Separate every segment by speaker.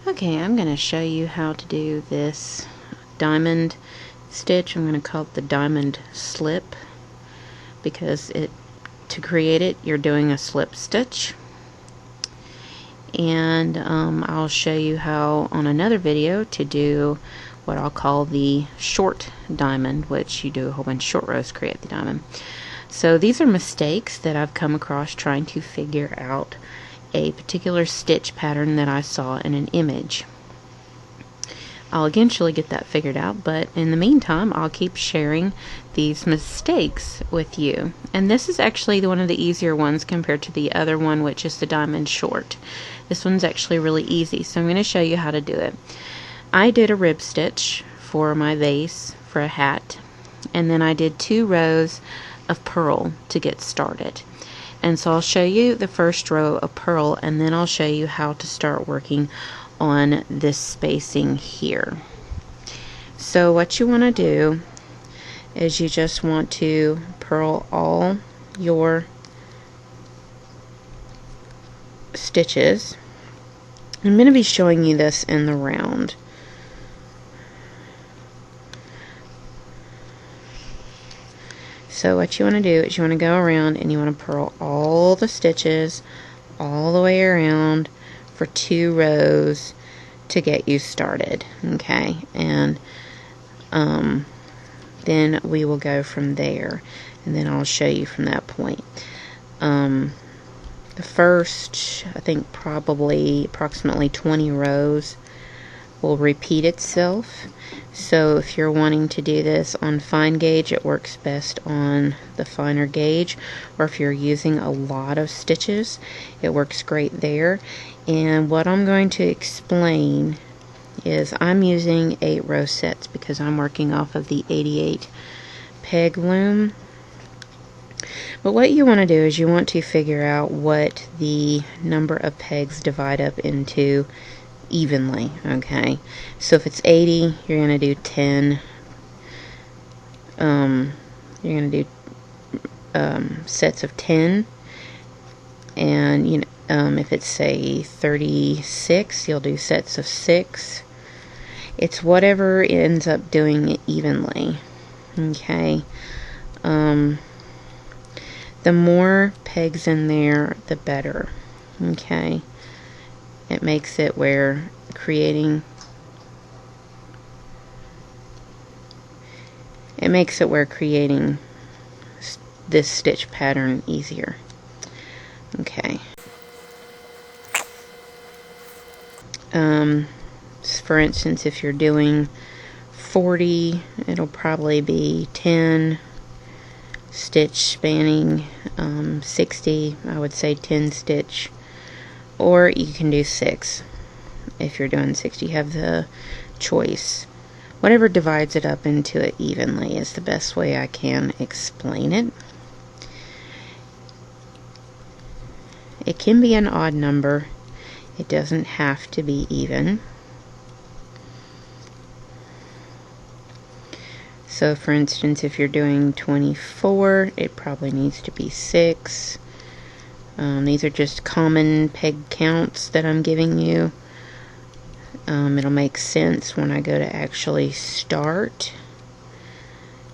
Speaker 1: Okay, I'm going to show you how to do this diamond stitch. I'm going to call it the diamond slip because to create it you're doing a slip stitch. And I'll show you how on another video to do what I'll call the short diamond, which you do a whole bunch of short rows to create the diamond. So these are mistakes that I've come across trying to figure out a particular stitch pattern that I saw in an image. I'll eventually get that figured out, but in the meantime I'll keep sharing these mistakes with you. And this is actually one of the easier ones compared to the other one, which is the diamond short. This one's actually really easy, so I'm going to show you how to do it. I did a rib stitch for my vase for a hat, and then I did 2 rows of purl to get started. And so I'll show you the first row of purl, and then I'll show you how to start working on this spacing here. So what you want to do is you just want to purl all your stitches. I'm going to be showing you this in the round. So what you want to do is you want to go around and you want to purl all the stitches all the way around for 2 rows to get you started. Okay, and then we will go from there, and then I'll show you from that point. The first, I think probably approximately 20 rows will repeat itself. So if you're wanting to do this on fine gauge, it works best on the finer gauge, or if you're using a lot of stitches, it works great there. And what I'm going to explain is I'm using 8 row sets because I'm working off of the 88 peg loom. But what you want to do is you want to figure out what the number of pegs divide up into evenly. Okay, so if it's 80, you're going to do 10. You're going to do sets of 10, and you know, if it's say 36, you'll do sets of 6. It's whatever ends up doing it evenly. Okay. The more pegs in there, the better. Okay. It makes it where creating this stitch pattern easier. Okay. For instance, if you're doing 40, it'll probably be 10 stitch spanning. 60, I would say 10 stitch, or you can do 6 if you're doing 60. You have the choice. Whatever divides it up into it evenly is the best way I can explain it. It can be an odd number. It doesn't have to be even. So for instance, if you're doing 24, it probably needs to be 6. These are just common peg counts that I'm giving you. It'll make sense when I go to actually start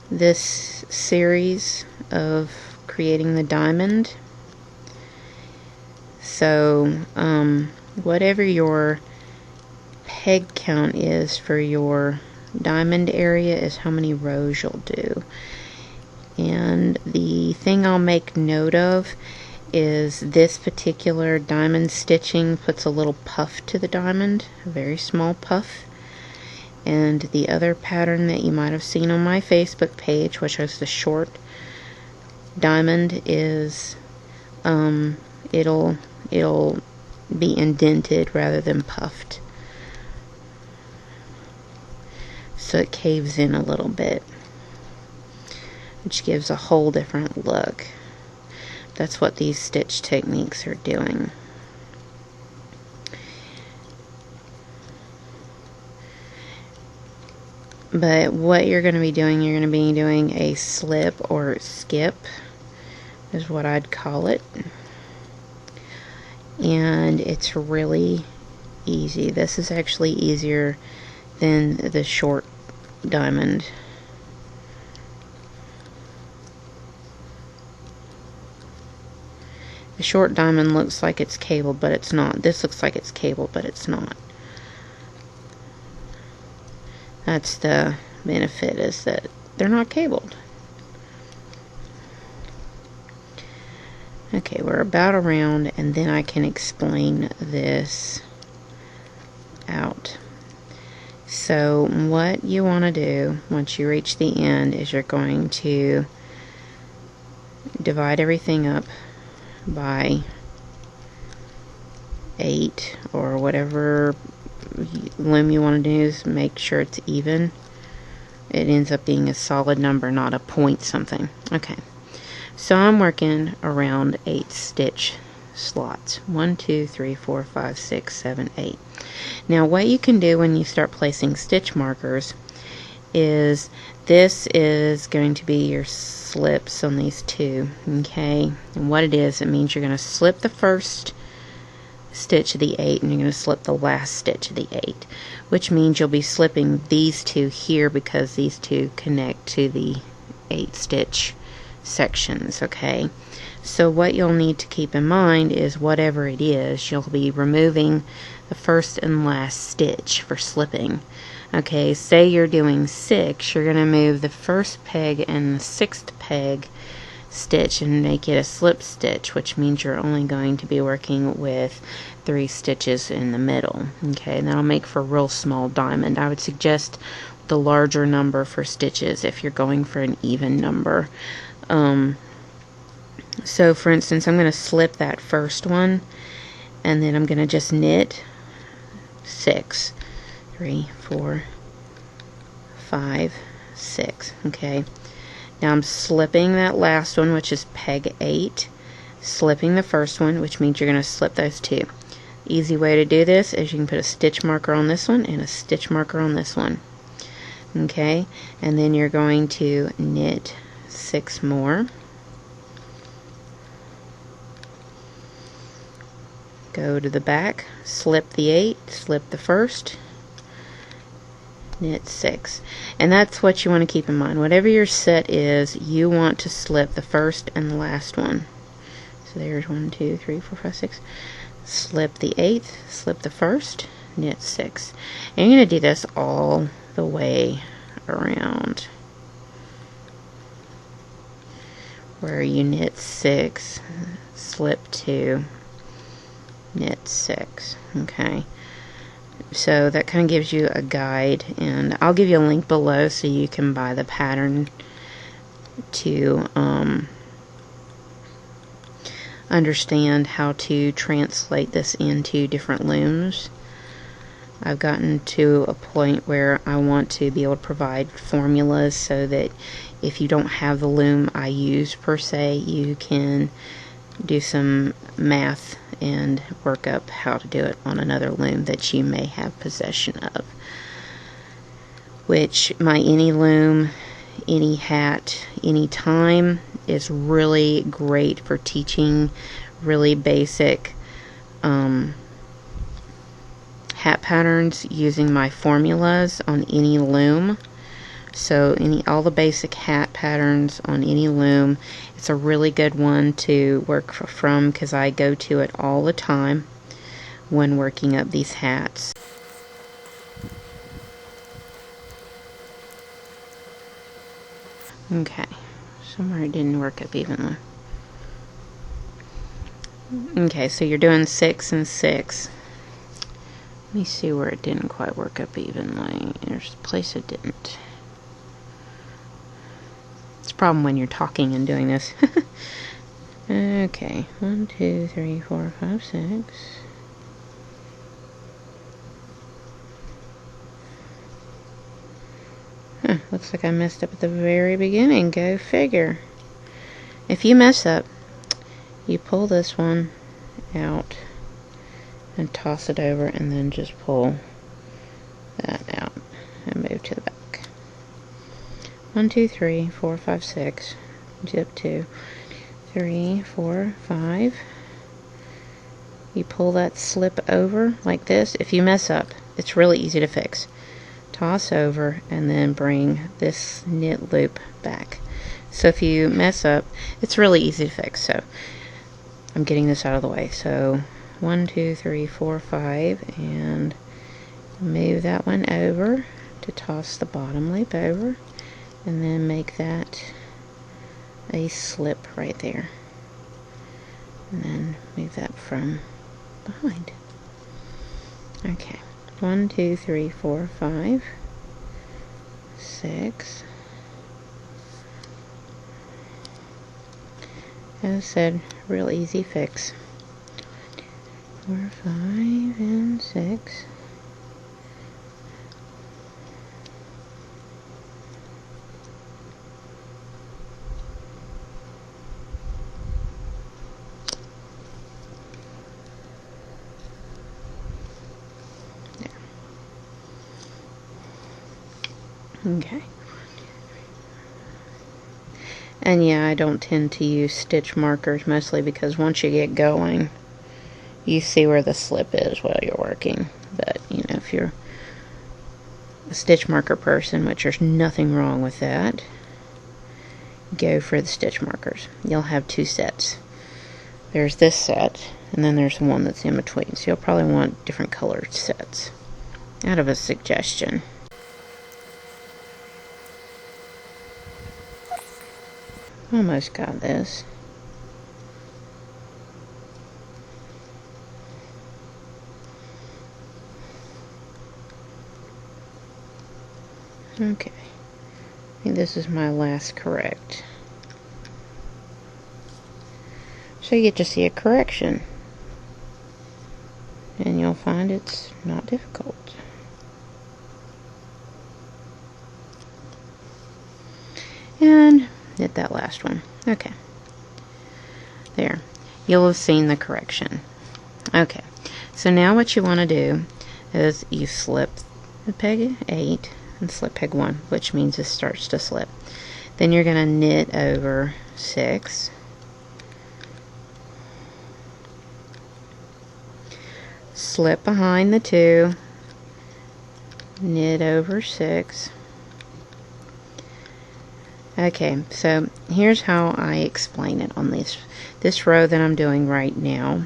Speaker 1: this series of creating the diamond. So whatever your peg count is for your diamond area is how many rows you'll do. And the thing I'll make note of is this particular diamond stitching puts a little puff to the diamond, a very small puff. And the other pattern that you might have seen on my Facebook page, which is the short diamond, is it'll be indented rather than puffed, so it caves in a little bit, which gives a whole different look. That's what these stitch techniques are doing. But what you're going to be doing, you're going to be doing a slip or skip, is what I'd call it. And it's really easy. This is actually easier than the short diamond. The short diamond looks like it's cabled, but it's not. This looks like it's cabled, but it's not. That's the benefit, is that they're not cabled. Okay, we're about around, and then I can explain this out. So what you want to do once you reach the end is you're going to divide everything up by 8 or whatever loom you want to use. Make sure it's even. It ends up being a solid number, not a point something. Okay, so I'm working around 8 stitch slots. 1, 2, 3, 4, 5, 6, 7, 8. Now what you can do when you start placing stitch markers is this is going to be your slips on these two. Okay, and what it is, it means you're going to slip the first stitch of the 8 and you're going to slip the last stitch of the 8, which means you'll be slipping these two here because these two connect to the 8 stitch sections. Okay, so what you'll need to keep in mind is whatever it is, you'll be removing the first and last stitch for slipping. Okay, say you're doing 6, you're going to move the first peg and the 6th peg stitch and make it a slip stitch, which means you're only going to be working with 3 stitches in the middle. Okay, and that'll make for a real small diamond. I would suggest the larger number for stitches if you're going for an even number. So for instance, I'm going to slip that first one and then I'm going to just knit 6, 3, 4, 5, 6. Okay, now I'm slipping that last one, which is peg 8, slipping the first one, which means you're going to slip those two. Easy way to do this is you can put a stitch marker on this one and a stitch marker on this one. Okay, and then you're going to knit 6 more. Go to the back, slip the 8, slip the first, knit 6. And that's what you want to keep in mind. Whatever your set is, you want to slip the first and the last one. So there's 1, 2, 3, 4, 5, 6. Slip the 8th, slip the first, knit 6. And you're going to do this all the way around, where you knit 6, slip 2, knit 6. Okay, so that kind of gives you a guide, and I'll give you a link below so you can buy the pattern to understand how to translate this into different looms. I've gotten to a point where I want to be able to provide formulas so that if you don't have the loom I use per se, you can do some math and work up how to do it on another loom that you may have possession of. Which my any loom, any hat, any time is really great for teaching really basic hat patterns using my formulas on any loom. So all the basic hat patterns on any loom, it's a really good one to work from because I go to it all the time when working up these hats. Okay, somewhere it didn't work up evenly. Okay, so you're doing 6 and 6. Let me see where it didn't quite work up evenly. There's a place it didn't. It's a problem when you're talking and doing this. Okay, 1, 2, 3, 4, 5, 6. Looks like I messed up at the very beginning. Go figure. If you mess up, you pull this one out and toss it over, and then just pull that out and move to the back. 1, 2, 3, 4, 5, 6. Zip 2, 3, 4, 5. you pull that slip over like this. If you mess up, it's really easy to fix. Toss over and then bring this knit loop back. So if you mess up, it's really easy to fix. So I'm getting this out of the way. So 1, 2, 3, 4, 5, and move that one over to toss the bottom loop over, and then make that a slip right there, and then move that from behind. Okay, 1, 2, 3, 4, 5, 6. As I said, real easy fix. 4, 5, and 6. Okay. And yeah, I don't tend to use stitch markers, mostly because once you get going, you see where the slip is while you're working. But, you know, if you're a stitch marker person, which there's nothing wrong with that, go for the stitch markers. You'll have 2 sets. There's this set, and then there's one that's in between. So you'll probably want different colored sets. Out of a suggestion. Almost got this. Okay. I think this is my last correct. So you get to see a correction. And you'll find it's not difficult. And knit that last one. Okay. There. You'll have seen the correction. Okay. So now what you want to do is you slip the peg 8 and slip peg 1, which means this starts to slip. Then you're going to knit over 6. Slip behind the 2. Knit over 6. Okay, so here's how I explain it on this row that I'm doing right now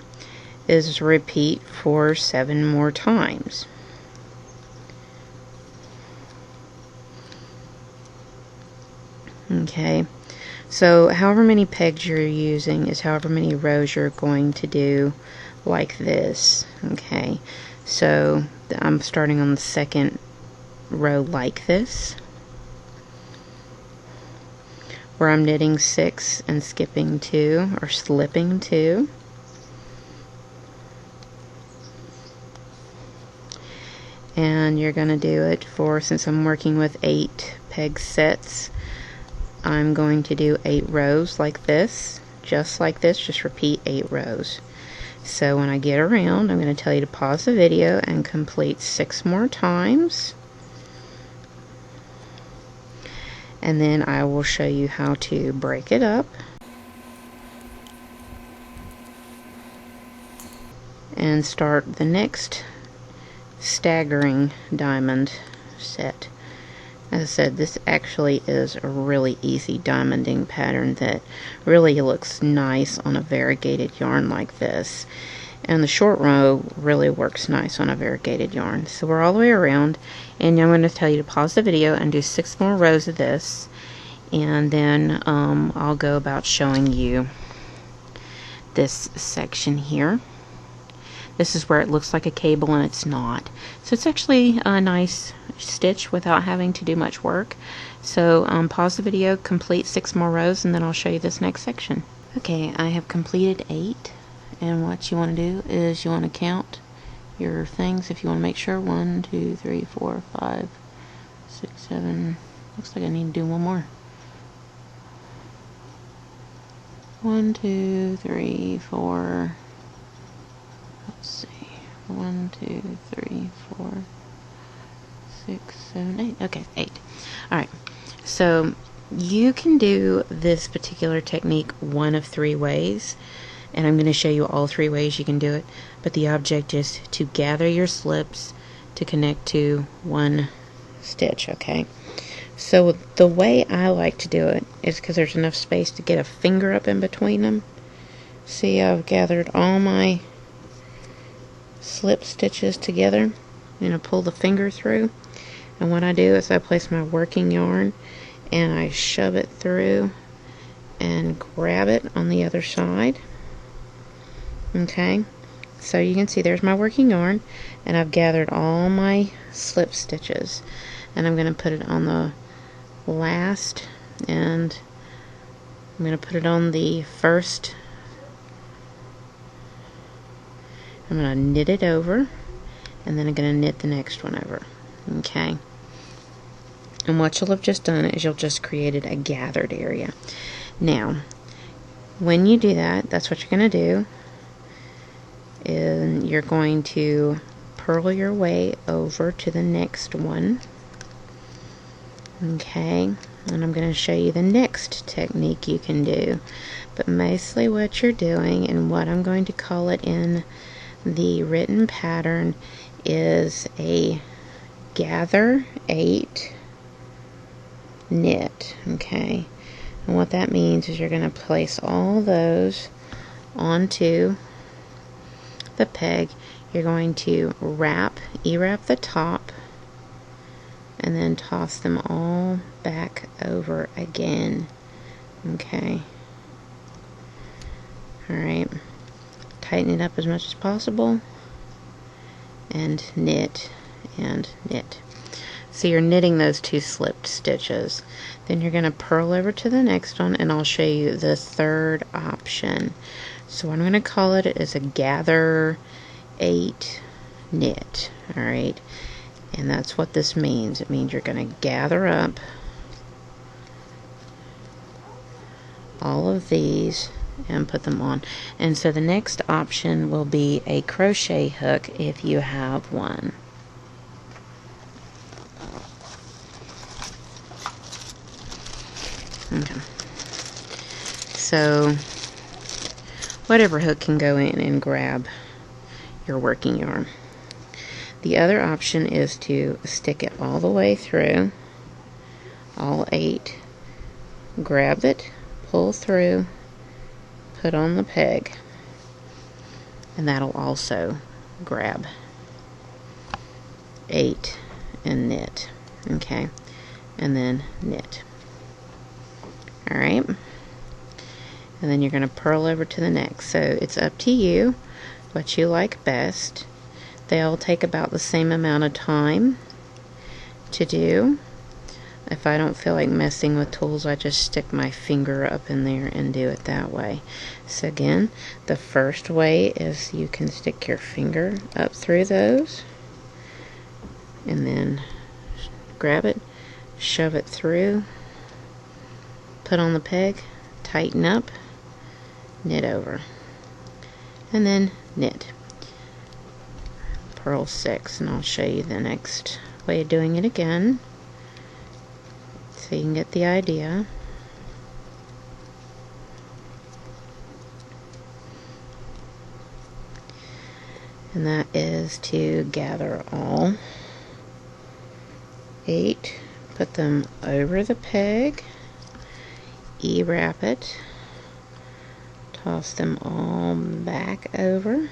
Speaker 1: is repeat for 7 more times. Okay, so however many pegs you're using is however many rows you're going to do like this. Okay, so I'm starting on the second row like this, where I'm knitting 6 and skipping 2 or slipping 2. And you're going to do it for, since I'm working with 8 peg sets, I'm going to do 8 rows like this, just repeat 8 rows. So when I get around, I'm going to tell you to pause the video and complete 6 more times. And then I will show you how to break it up and start the next staggering diamond set. As I said, this actually is a really easy diamonding pattern that really looks nice on a variegated yarn like this. And the short row really works nice on a variegated yarn. So we're all the way around, and I'm going to tell you to pause the video and do 6 more rows of this, and then I'll go about showing you this section here. This is where it looks like a cable and it's not. So it's actually a nice stitch without having to do much work. So pause the video, complete 6 more rows, and then I'll show you this next section. Okay, I have completed 8. And what you want to do is you want to count your things if you want to make sure. 1, 2, 3, 4, 5, 6, 7. Looks like I need to do one more. 1, 2, 3, 4. Let's see. 1, 2, 3, 4, 6, 7, 8. Okay, 8. Alright. So you can do this particular technique one of 3 ways. and I'm going to show you all 3 ways you can do it, but the object is to gather your slips to connect to one stitch, okay? So the way I like to do it is because there's enough space to get a finger up in between them. See, I've gathered all my slip stitches together. I'm going to pull the finger through, and what I do is I place my working yarn and I shove it through and grab it on the other side. Okay, so you can see there's my working yarn, and I've gathered all my slip stitches, and I'm going to put it on the last, and I'm going to put it on the first. I'm going to knit it over, and then I'm going to knit the next one over. Okay, and what you'll have just done is you'll just created a gathered area. Now when you do that, that's what you're going to do, and you're going to purl your way over to the next one. Okay, and I'm going to show you the next technique you can do, but mostly what you're doing, and what I'm going to call it in the written pattern, is a gather 8 knit. Okay, and what that means is you're going to place all those onto the peg. You're going to e-wrap the top, and then toss them all back over again. Okay, alright, tighten it up as much as possible, and knit and knit. So you're knitting those 2 slipped stitches. Then you're going to purl over to the next one, and I'll show you the third option. So what I'm going to call it is a gather 8 knit. Alright, and that's what this means. It means you're going to gather up all of these and put them on. And so the next option will be a crochet hook if you have one. Okay, so whatever hook can go in and grab your working yarn. The other option is to stick it all the way through, all 8, grab it, pull through, put on the peg, and that'll also grab 8 and knit. Okay, and then knit. Alright, and then you're going to purl over to the next. So it's up to you what you like best. They all take about the same amount of time to do. If I don't feel like messing with tools, I just stick my finger up in there and do it that way. So again, the first way is you can stick your finger up through those, and then grab it, shove it through, put on the peg, tighten up, knit over, and then knit. Purl 6, and I'll show you the next way of doing it again so you can get the idea. And that is to gather all 8, put them over the peg, e-wrap it, toss them all back over,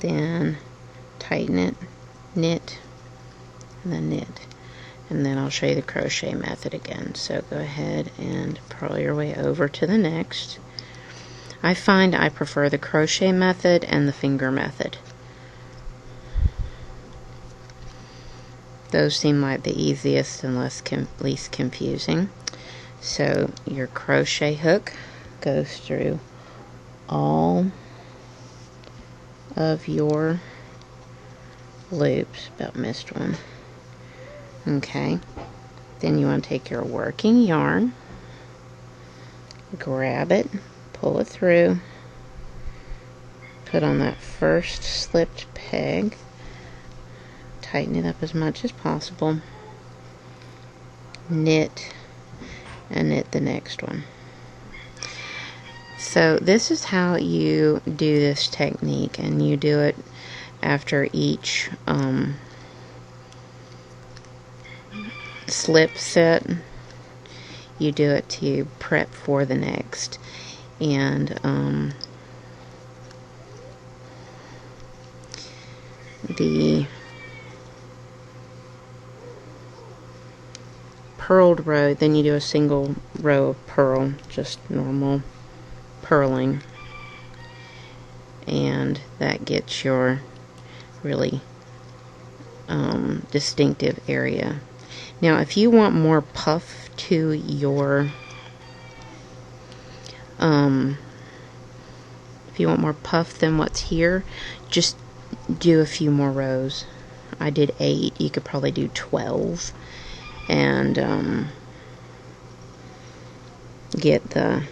Speaker 1: then tighten it, knit, and then knit. And then I'll show you the crochet method again. So go ahead and purl your way over to the next. I find I prefer the crochet method and the finger method. Those seem like the easiest and least confusing. So your crochet hook goes through all of your loops. About missed one. Okay, then you want to take your working yarn, grab it, pull it through, put on that first slipped peg, tighten it up as much as possible, knit, and knit the next one. So this is how you do this technique, and you do it after each slip set. You do it to prep for the next. And the purled row, then you do a single row of purl, just normal purling, and that gets your really distinctive area. Now if you want more puff to your if you want more puff than what's here, just do a few more rows. I did 8, you could probably do 12 and get the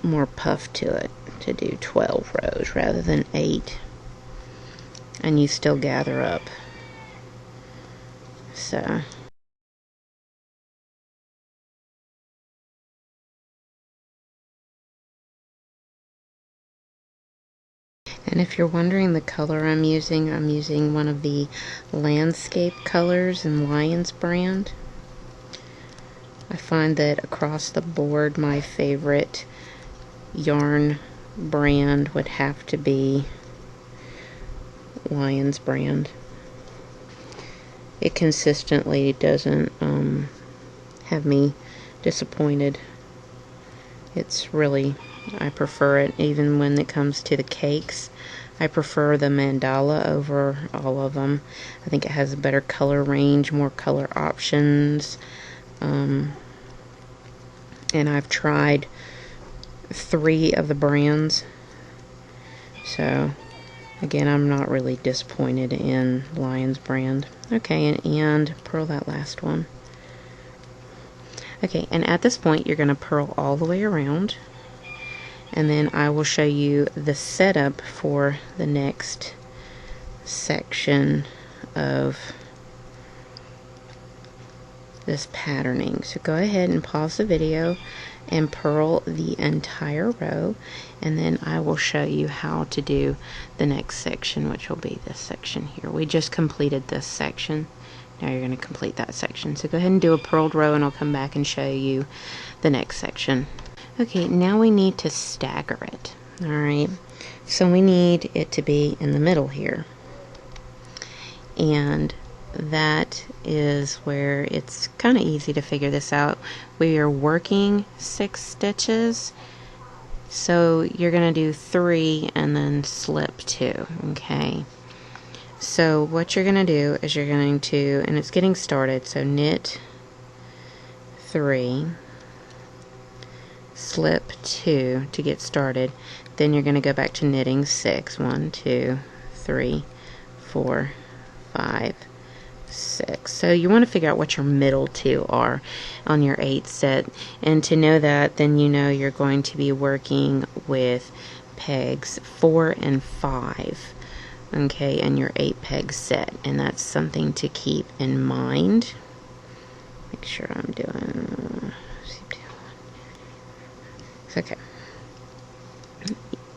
Speaker 1: more puff to it, to do 12 rows rather than 8, and you still gather up. So and if you're wondering the color I'm using one of the landscape colors in Lions brand. I find that across the board my favorite yarn brand would have to be Lions brand. It consistently doesn't have me disappointed. It's really, I prefer it. Even when it comes to the cakes, I prefer the mandala over all of them. I think it has a better color range, more color options, and I've tried 3 of the brands, so again, I'm not really disappointed in Lions brand. Okay, and purl that last one. Okay, and at this point you're going to purl all the way around, and then I will show you the setup for the next section of this patterning. So go ahead and pause the video and purl the entire row, and then I will show you how to do the next section, which will be this section here. We just completed this section. Now you're going to complete that section. So go ahead and do a purled row, and I'll come back and show you the next section. Okay, now we need to stagger it. Alright, so we need it to be in the middle here. And that is where it's kind of easy to figure this out. We are working 6 stitches, so you're going to do 3 and then slip 2. Okay, so what you're going to do is you're going to, and it's getting started, so knit 3, slip 2 to get started, then you're going to go back to knitting 6. 1, 2, 3, 4, 5, 6. So you want to figure out what your middle 2 are on your 8 set, and to know that, then you know you're going to be working with pegs 4 and 5, okay, and your 8 peg set, and that's something to keep in mind. Make sure I'm doing okay,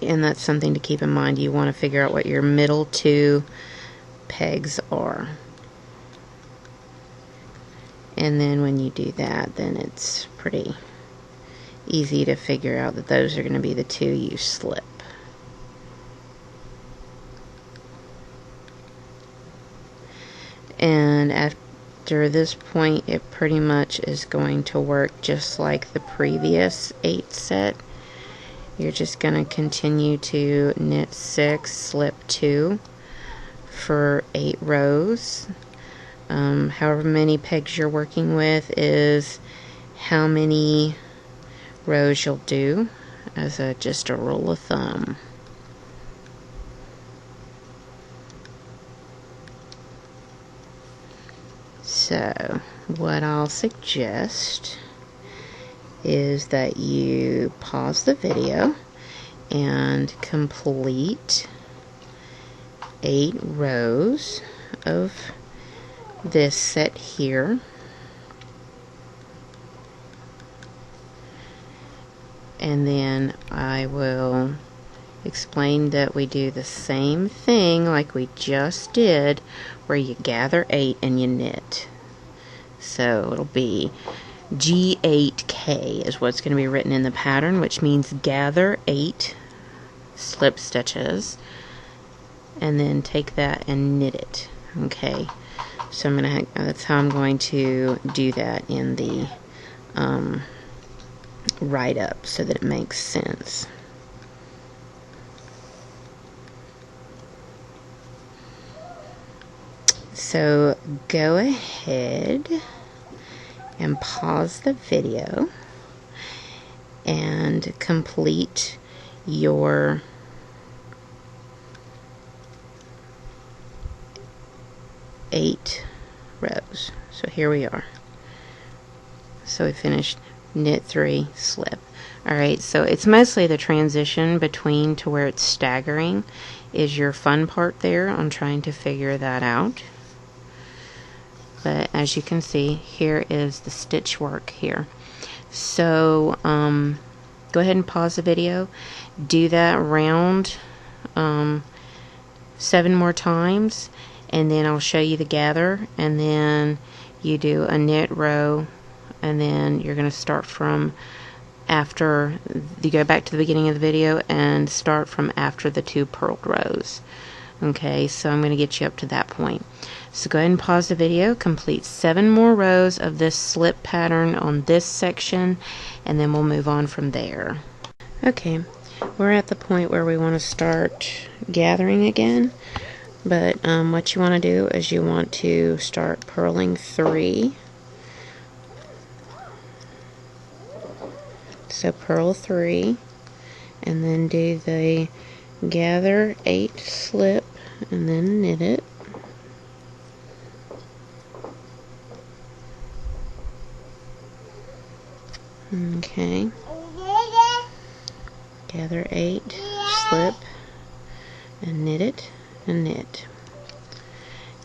Speaker 1: and that's something to keep in mind. You want to figure out what your middle 2 pegs are. And then when you do that, then it's pretty easy to figure out that those are going to be the 2 you slip. And after this point, it pretty much is going to work just like the previous 8 set. You're just going to continue to knit 6, slip 2 for 8 rows. However many pegs you're working with is how many rows you'll do, as just a rule of thumb. So what I'll suggest is that you pause the video and complete 8 rows of this set here, and then I will explain that we do the same thing like we just did, where you gather 8 and you knit. So it'll be G8K is what's going to be written in the pattern, which means gather 8 slip stitches and then take that and knit it. Okay, so that's how I'm going to do that in the write-up so that it makes sense. So go ahead and pause the video and complete your eight rows. So here we are. So we finished knit 3, slip. Alright, so it's mostly the transition between to where it's staggering is your fun part there on trying to figure that out. But as you can see, here is the stitch work here. So go ahead and pause the video, do that round 7 more times, and then I'll show you the gather, and then you do a knit row, and then you're going to start from after, you go back to the beginning of the video and start from after the 2 purled rows. Okay, so I'm going to get you up to that point. So go ahead and pause the video, complete 7 more rows of this slip pattern on this section, and then we'll move on from there. Okay, we're at the point where we want to start gathering again, but what you want to do is you want to start purling 3. So purl 3, and then do the gather 8 slip, and then knit it. Okay. Gather 8 slip, and knit it, and knit.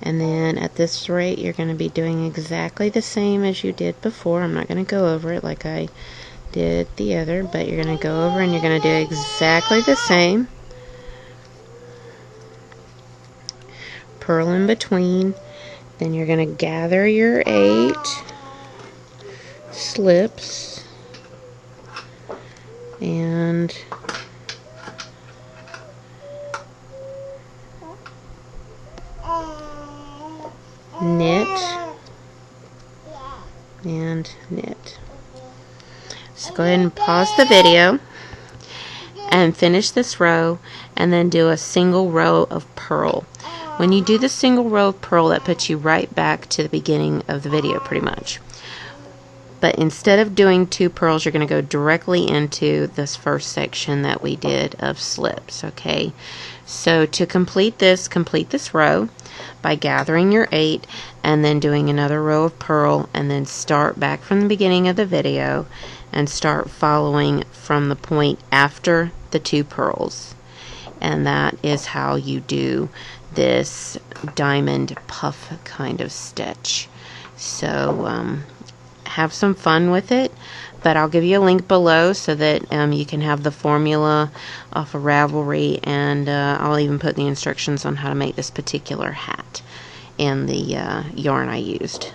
Speaker 1: And then at this rate you're going to be doing exactly the same as you did before. I'm not going to go over it like I did the other, but you're going to go over and you're going to do exactly the same. Purl in between, then you're going to gather your 8 slips and knit and knit. So go ahead and pause the video and finish this row, and then do a single row of purl. When you do the single row of purl, that puts you right back to the beginning of the video pretty much. But instead of doing 2 purls, you're going to go directly into this first section that we did of slips. Okay, so to complete this row by gathering your 8 and then doing another row of purl, and then start back from the beginning of the video and start following from the point after the 2 purls. And that is how you do this diamond puff kind of stitch. So have some fun with it, but I'll give you a link below so that you can have the formula off of Ravelry, and I'll even put the instructions on how to make this particular hat and the yarn I used.